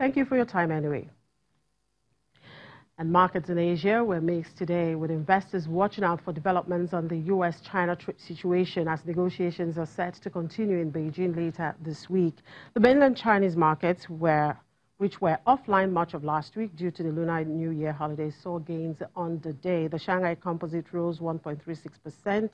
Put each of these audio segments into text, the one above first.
Thank you for your time anyway. And markets in Asia were mixed today, with investors watching out for developments on the U.S.-China trade situation as negotiations are set to continue in Beijing later this week. The mainland Chinese markets, which were offline much of last week due to the Lunar New Year holiday, saw gains on the day. The Shanghai Composite rose 1.36%.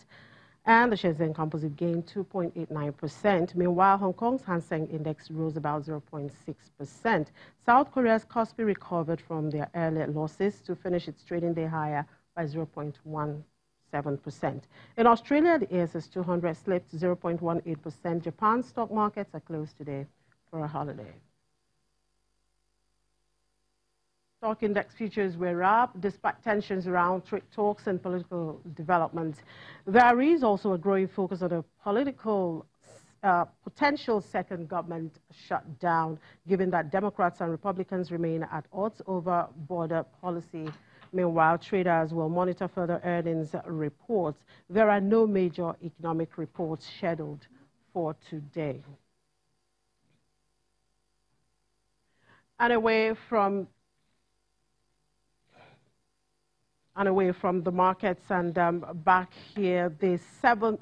And the Shenzhen Composite gained 2.89%. Meanwhile, Hong Kong's Hang Seng Index rose about 0.6%. South Korea's Kospi recovered from their earlier losses to finish its trading day higher by 0.17%. In Australia, the ASX 200 slipped 0.18%. Japan's stock markets are closed today for a holiday. Stock index futures were up despite tensions around trade talks and political developments. There is also a growing focus on a potential second government shutdown, given that Democrats and Republicans remain at odds over border policy. Meanwhile, traders will monitor further earnings reports. There are no major economic reports scheduled for today. And away from the markets and back here, the 7th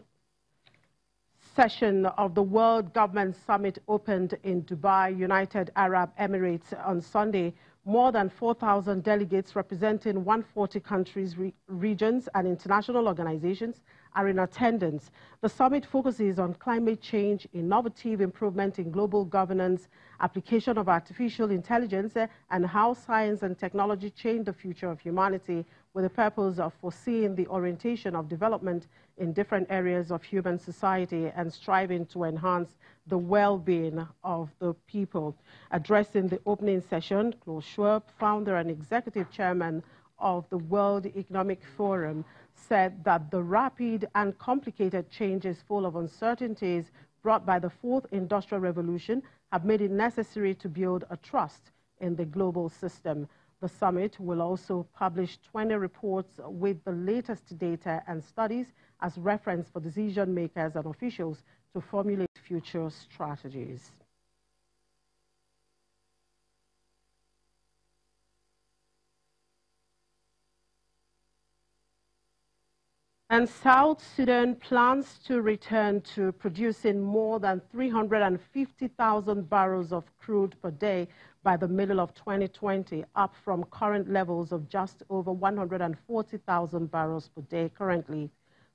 session of the World Government Summit opened in Dubai, United Arab Emirates on Sunday. More than 4,000 delegates representing 140 countries, regions and international organizations are in attendance. The summit focuses on climate change, innovative improvement in global governance, application of artificial intelligence, and how science and technology change the future of humanity, with the purpose of foreseeing the orientation of development in different areas of human society and striving to enhance the well-being of the people. Addressing the opening session, Klaus Schwab, founder and executive chairman of the World Economic Forum, said that the rapid and complicated changes full of uncertainties brought by the fourth industrial revolution have made it necessary to build a trust in the global system. The summit will also publish 20 reports with the latest data and studies as reference for decision makers and officials to formulate future strategies. And South Sudan plans to return to producing more than 350,000 barrels of crude per day by the middle of 2020, up from current levels of just over 140,000 barrels per day currently.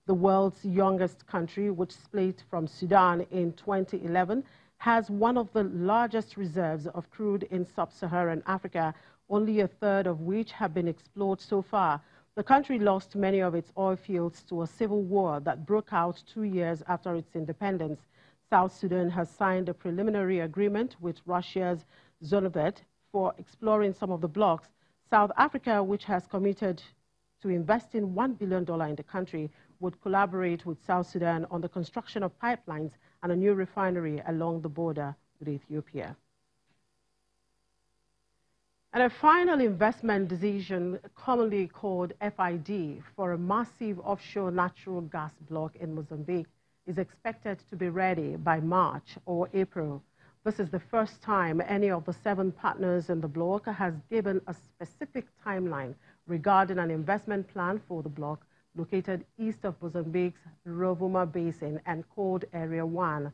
The world's youngest country, which split from Sudan in 2011, has one of the largest reserves of crude in sub-Saharan Africa, only a third of which have been explored so far. The country lost many of its oil fields to a civil war that broke out 2 years after its independence. South Sudan has signed a preliminary agreement with Russia's Zolovet for exploring some of the blocks. South Africa, which has committed to investing $1 billion in the country, would collaborate with South Sudan on the construction of pipelines and a new refinery along the border with Ethiopia. And a final investment decision, commonly called FID, for a massive offshore natural gas block in Mozambique is expected to be ready by March or April. This is the first time any of the 7 partners in the block has given a specific timeline regarding an investment plan for the block located east of Mozambique's Rovuma Basin and called Area 1.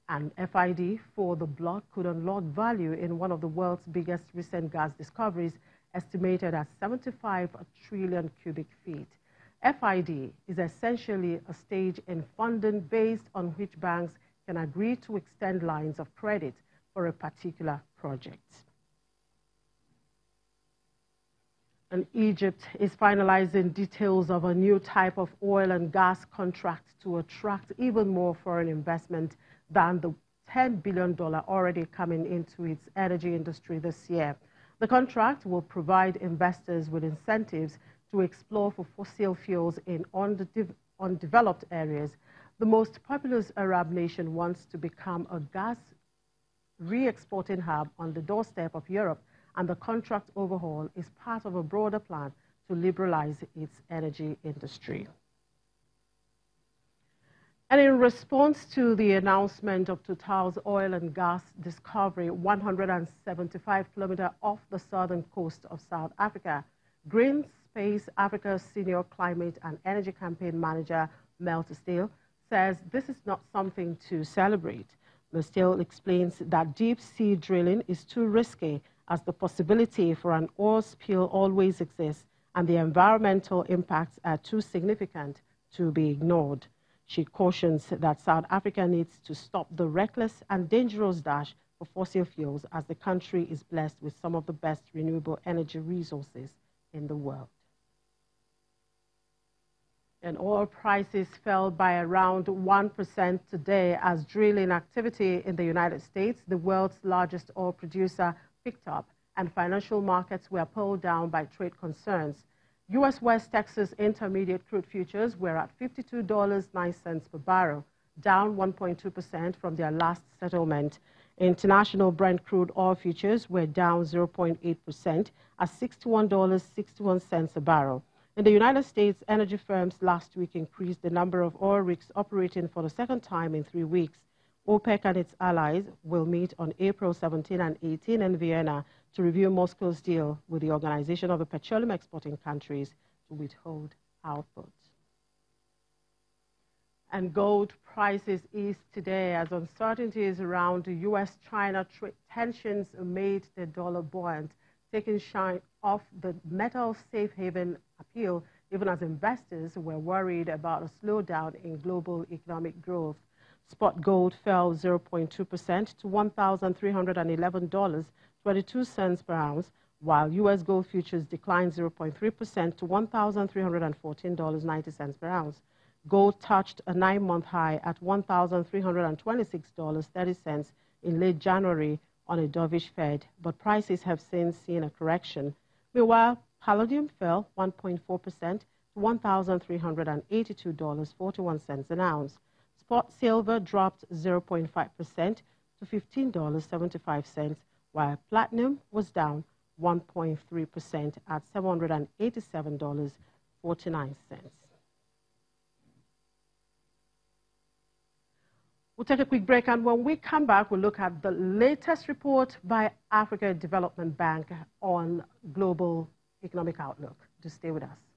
An FID for the block could unlock value in one of the world's biggest recent gas discoveries, estimated at 75 trillion cubic feet. FID is essentially a stage in funding based on which banks can agree to extend lines of credit for a particular project. And Egypt is finalizing details of a new type of oil and gas contract to attract even more foreign investment than the $10 billion already coming into its energy industry this year. The contract will provide investors with incentives to explore for fossil fuels in undeveloped areas. The most populous Arab nation wants to become a gas re-exporting hub on the doorstep of Europe, and the contract overhaul is part of a broader plan to liberalize its energy industry. And in response to the announcement of Total's oil and gas discovery 175 kilometers off the southern coast of South Africa, Green Space Africa's senior climate and energy campaign manager, Mel Steele, says this is not something to celebrate. Ms. Steele explains that deep-sea drilling is too risky, as the possibility for an oil spill always exists and the environmental impacts are too significant to be ignored. She cautions that South Africa needs to stop the reckless and dangerous dash for fossil fuels, as the country is blessed with some of the best renewable energy resources in the world. And oil prices fell by around 1% today as drilling activity in the United States, the world's largest oil producer, picked up, and financial markets were pulled down by trade concerns. U.S. West Texas Intermediate crude futures were at $52.09 per barrel, down 1.2% from their last settlement. International Brent crude oil futures were down 0.8% at $61.61 a barrel. In the United States, energy firms last week increased the number of oil rigs operating for the second time in 3 weeks. OPEC and its allies will meet on April 17 and 18 in Vienna to review Moscow's deal with the Organization of the Petroleum Exporting Countries to withhold output. And gold prices eased today as uncertainties around the U.S.-China trade tensions made the dollar buoyant, taking shine off the metal safe haven appeal, even as investors were worried about a slowdown in global economic growth. Spot gold fell 0.2% to $1,311.22 per ounce, while U.S. gold futures declined 0.3% to $1,314.90 per ounce. Gold touched a 9-month high at $1,326.30 in late January on a dovish Fed, but prices have since seen a correction. Meanwhile, palladium fell 1.4% to $1,382.41 an ounce. Spot silver dropped 0.5% to $15.75, while platinum was down 1.3% at $787.49. We'll take a quick break, and when we come back, we'll look at the latest report by Africa Development Bank on global economic outlook. Just stay with us.